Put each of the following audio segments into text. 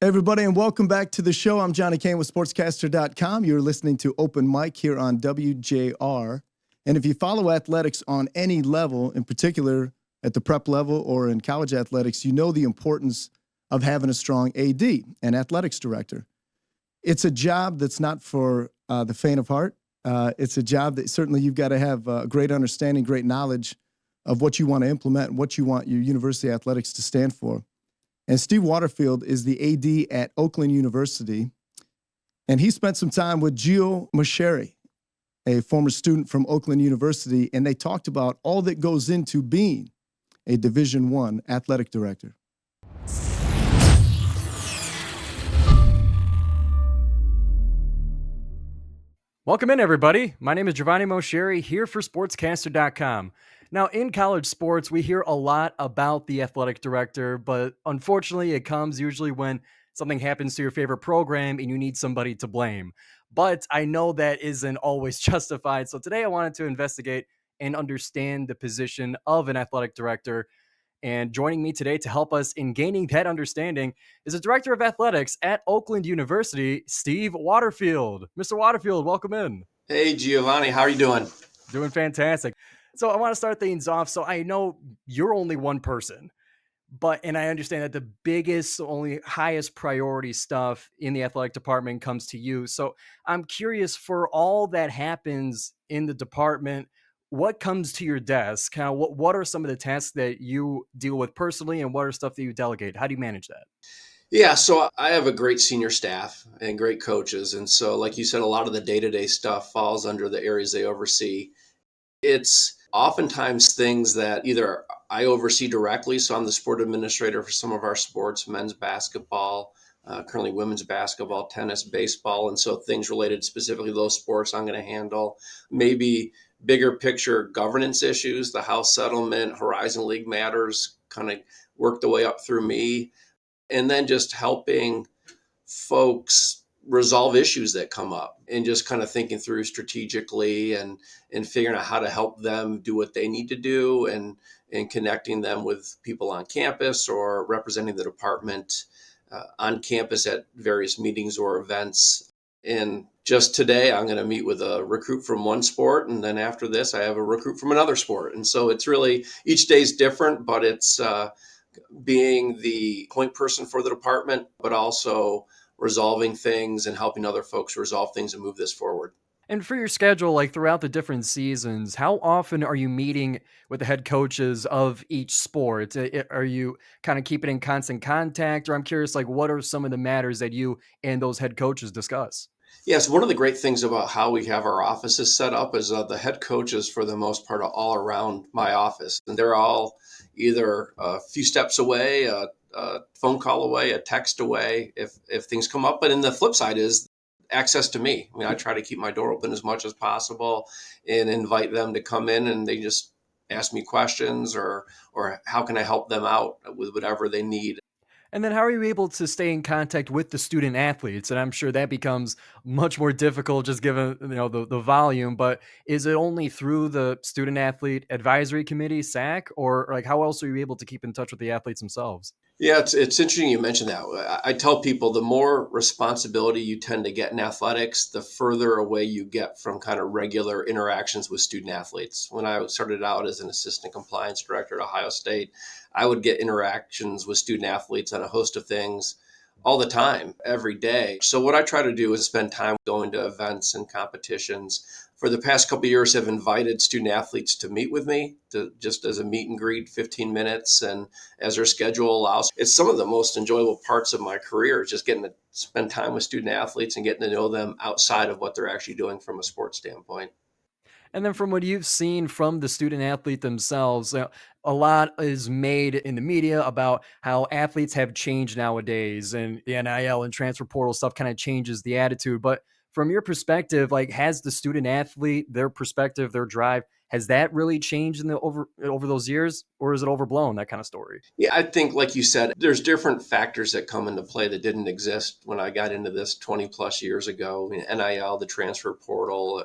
Hey everybody, and welcome back to the show. I'm Johnny Kane with Sportscaster.com. You're listening to Open Mic here on WJR. And if you follow athletics on any level, in particular at the prep level or in college athletics, you know the importance of having a strong AD, an athletics director. It's a job that's not for the faint of heart. It's a job that certainly you've got to have a great understanding, great knowledge of what you want to implement and what you want your university athletics to stand for. And Steve Waterfield is the AD at Oakland University. And he spent some time with Giovanni Moceri, a former student from Oakland University, and they talked about all that goes into being a Division I athletic director. Welcome in, everybody. My name is Giovanni Moceri here for Sportscaster.com. Now, in college sports, we hear a lot about the athletic director, but unfortunately, it comes usually when something happens to your favorite program and you need somebody to blame. But I know that isn't always justified. So today I wanted to investigate and understand the position of an athletic director. And joining me today to help us in gaining that understanding is the director of athletics at Oakland University, Steve Waterfield. Mr. Waterfield, welcome in. Hey, Giovanni, how are you doing? Doing fantastic. So I want to start things off. So I know you're only one person, and I understand that the biggest, only highest priority stuff in the athletic department comes to you. So I'm curious, for all that happens in the department, what comes to your desk? Kind of what are some of the tasks that you deal with personally, and what are stuff that you delegate? How do you manage that? Yeah, so I have a great senior staff and great coaches. And so, like you said, a lot of the day-to-day stuff falls under the areas they oversee. It's oftentimes things that either I oversee directly, so I'm the sport administrator for some of our sports, men's basketball, currently women's basketball, tennis, baseball. And so things related specifically to those sports I'm going to handle. Maybe bigger picture governance issues, the House settlement, Horizon League matters kind of work the way up through me. And then just helping folks resolve issues that come up and just kind of thinking through strategically and figuring out how to help them do what they need to do and connecting them with people on campus or representing the department on campus at various meetings or events. And just today, I'm going to meet with a recruit from one sport. And then after this, I have a recruit from another sport. And so it's really, each day's different, but it's being the point person for the department, but also resolving things and helping other folks resolve things and move this forward. And for your schedule, like throughout the different seasons, how often are you meeting with the head coaches of each sport? Are you kind of keeping in constant contact? Or I'm curious, like, what are some of the matters that you and those head coaches discuss? Yes, one of the great things about how we have our offices set up is the head coaches, for the most part, are all around my office. And they're all either a few steps away, a phone call away, a text away if things come up. But then the flip side is access to me. I mean, I try to keep my door open as much as possible and invite them to come in, and they just ask me questions or how can I help them out with whatever they need. And then how are you able to stay in contact with the student athletes? And I'm sure that becomes much more difficult just given, the volume, but is it only through the student athlete advisory committee, SAC, or like how else are you able to keep in touch with the athletes themselves? Yeah, it's interesting you mentioned that. I tell people the more responsibility you tend to get in athletics, the further away you get from kind of regular interactions with student athletes. When I started out as an assistant compliance director at Ohio State, I would get interactions with student athletes on a host of things all the time, every day. So what I try to do is spend time going to events and competitions. For the past couple of years, I've invited student athletes to meet with me, to just as a meet and greet, 15 minutes, and as their schedule allows. It's some of the most enjoyable parts of my career, just getting to spend time with student athletes and getting to know them outside of what they're actually doing from a sports standpoint. And then from what you've seen from the student athlete themselves, a lot is made in the media about how athletes have changed nowadays, and the NIL and transfer portal stuff kind of changes the attitude. But from your perspective, like, has the student athlete, their perspective, their drive, has that really changed in the over those years, or is it overblown, that kind of story? Yeah, I think, like you said, there's different factors that come into play that didn't exist when I got into this 20 plus years ago. I mean, NIL, the transfer portal,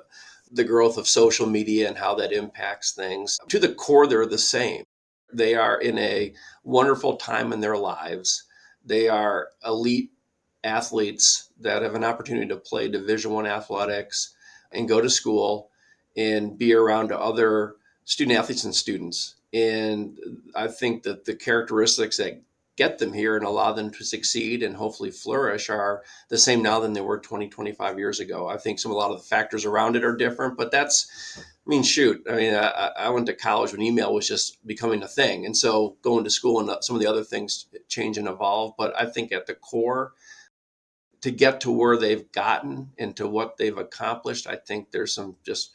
the growth of social media and how that impacts things. To the core, they're the same. They are in a wonderful time in their lives. They are elite athletes that have an opportunity to play Division I athletics and go to school and be around other student athletes and students. And I think that the characteristics that get them here and allow them to succeed and hopefully flourish are the same now than they were 20, 25 years ago. I think a lot of the factors around it are different, but I went to college when email was just becoming a thing. And so going to school and some of the other things change and evolve. But I think at the core, to get to where they've gotten and to what they've accomplished, I think there's some just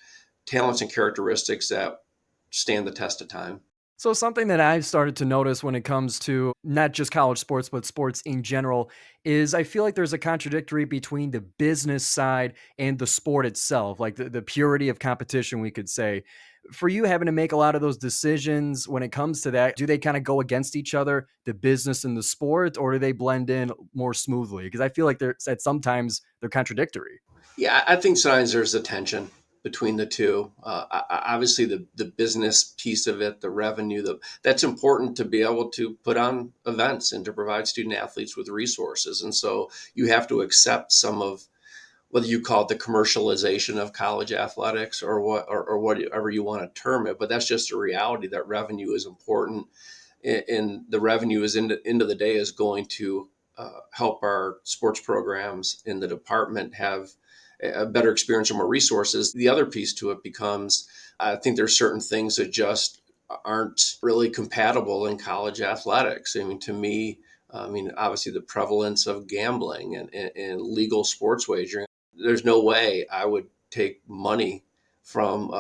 talents and characteristics that stand the test of time. So something that I've started to notice when it comes to not just college sports, but sports in general, is I feel like there's a contradictory between the business side and the sport itself, like the purity of competition, we could say. For you having to make a lot of those decisions when it comes to that, do they kind of go against each other, the business and the sport, or do they blend in more smoothly? Because I feel like sometimes they're contradictory. Yeah, I think sometimes there's a tension between the two. Obviously, the business piece of it, the revenue, that's important to be able to put on events and to provide student athletes with resources. And so you have to accept some of whether you call it the commercialization of college athletics or whatever you want to term it. But that's just a reality that revenue is important, and the revenue is end of the day is going to help our sports programs in the department have a better experience or more resources. The other piece to it becomes, I think there's certain things that just aren't really compatible in college athletics. I mean, to me, obviously the prevalence of gambling and legal sports wagering. There's no way I would take money from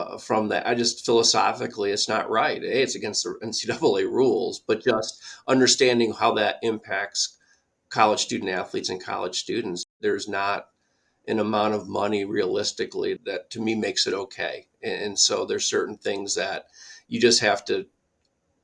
that. I just philosophically, it's not right. It's against the NCAA rules, but just understanding how that impacts college student athletes and college students. There's not an amount of money realistically that to me makes it okay. And so there's certain things that you just have to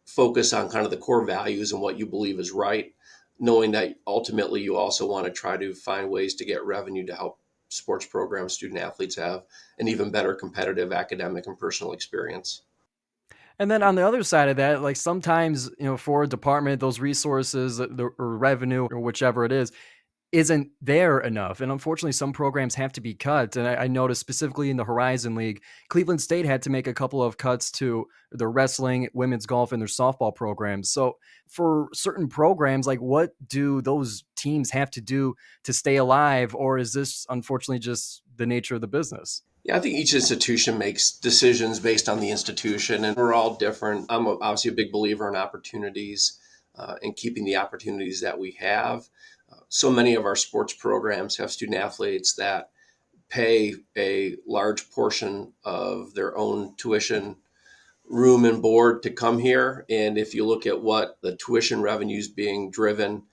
focus on kind of the core values and what you believe is right, knowing that ultimately you also want to try to find ways to get revenue to help sports programs, student athletes have an even better competitive academic and personal experience. And then on the other side of that, like sometimes, for a department, those resources or revenue or whichever it is, isn't there enough. And unfortunately, some programs have to be cut. And I noticed specifically in the Horizon League, Cleveland State had to make a couple of cuts to their wrestling, women's golf, and their softball programs. So for certain programs, like what do those teams have to do to stay alive? Or is this unfortunately just the nature of the business? Yeah, I think each institution makes decisions based on the institution, and we're all different. I'm obviously a big believer in opportunities and keeping the opportunities that we have. So many of our sports programs have student athletes that pay a large portion of their own tuition, room and board to come here. And if you look at what the tuition revenue is being driven,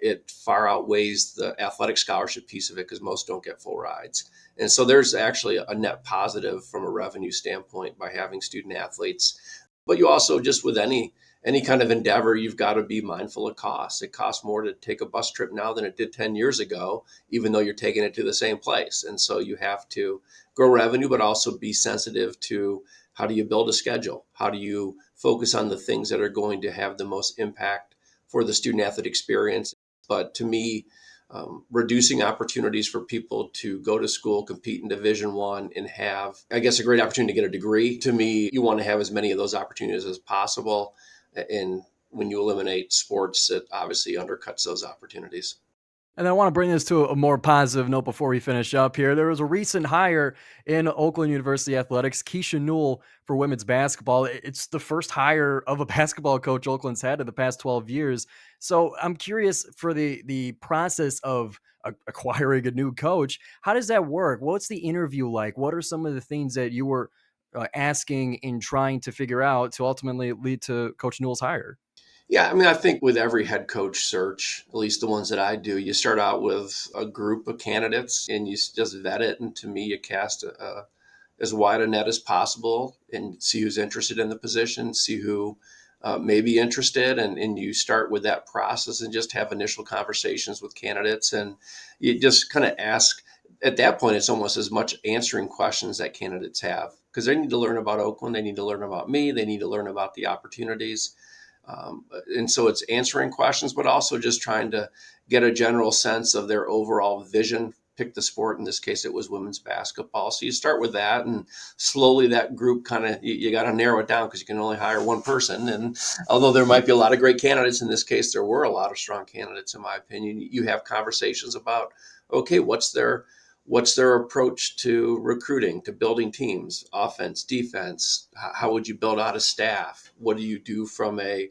it far outweighs the athletic scholarship piece of it because most don't get full rides. And so there's actually a net positive from a revenue standpoint by having student athletes. But you also, just with any kind of endeavor, you've got to be mindful of costs. It costs more to take a bus trip now than it did 10 years ago, even though you're taking it to the same place. And so you have to grow revenue, but also be sensitive to how do you build a schedule? How do you focus on the things that are going to have the most impact for the student athlete experience? But to me, reducing opportunities for people to go to school, compete in Division I, and have, I guess, a great opportunity to get a degree. To me, you want to have as many of those opportunities as possible. And when you eliminate sports, it obviously undercuts those opportunities. And I want to bring this to a more positive note before we finish up here. There was a recent hire in Oakland University athletics, Keisha Newell, for women's basketball. It's the first hire of a basketball coach Oakland's had in the past 12 years. So I'm curious for the process of acquiring a new coach. How does that work? What's the interview like? What are some of the things that you were asking and trying to figure out to ultimately lead to Coach Newell's hire? Yeah, I think with every head coach search, at least the ones that I do, you start out with a group of candidates and you just vet it. And to me, you cast as wide a net as possible and see who's interested in the position, see who may be interested. And you start with that process and just have initial conversations with candidates. And you just kind of ask, at that point, it's almost as much answering questions that candidates have because they need to learn about Oakland. They need to learn about me. They need to learn about the opportunities. And so it's answering questions, but also just trying to get a general sense of their overall vision. Pick the sport. In this case, it was women's basketball. So you start with that, and slowly that group kind of, you got to narrow it down because you can only hire one person. And although there might be a lot of great candidates, in this case, there were a lot of strong candidates, in my opinion. You have conversations about, okay, what's their approach to recruiting, to building teams, offense, defense? How would you build out a staff? What do you do from a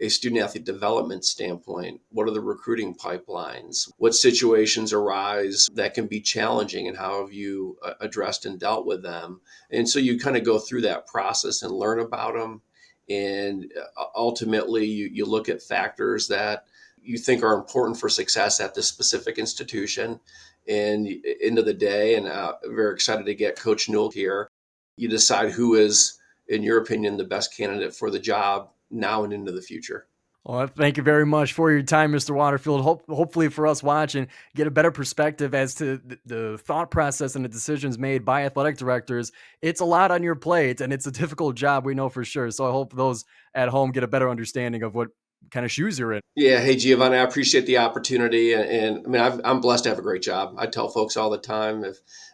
student athlete development standpoint? What are the recruiting pipelines? What situations arise that can be challenging, and how have you addressed and dealt with them? And so you kind of go through that process and learn about them. And ultimately you look at factors that you think are important for success at this specific institution. And end of the day, and very excited to get Coach Newell here, you decide who is, in your opinion, the best candidate for the job now and into the future. Well, thank you very much for your time, Mr. Waterfield. Hopefully for us watching, get a better perspective as to the thought process and the decisions made by athletic directors. It's a lot on your plate, and it's a difficult job, we know for sure. So I hope those at home get a better understanding of what kind of shoes you're in. Yeah. Hey, Giovanni, I appreciate the opportunity. And I mean, I'm blessed to have a great job. I tell folks all the time,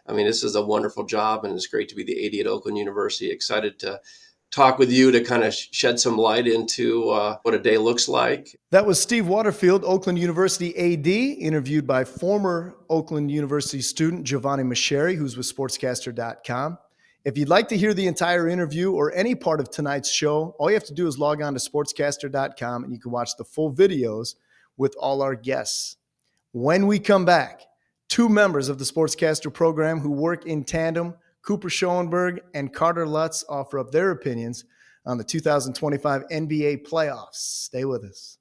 this is a wonderful job, and it's great to be the AD at Oakland University. Excited to talk with you to kind of shed some light into what a day looks like. That was Steve Waterfield, Oakland University AD, interviewed by former Oakland University student Giovanni Moceri, who's with Sportscaster.com. If you'd like to hear the entire interview or any part of tonight's show, all you have to do is log on to Sportscaster.com and you can watch the full videos with all our guests. When we come back, two members of the Sportscaster program who work in tandem, Cooper Schoenberg and Carter Lutz, offer up their opinions on the 2025 NBA playoffs. Stay with us.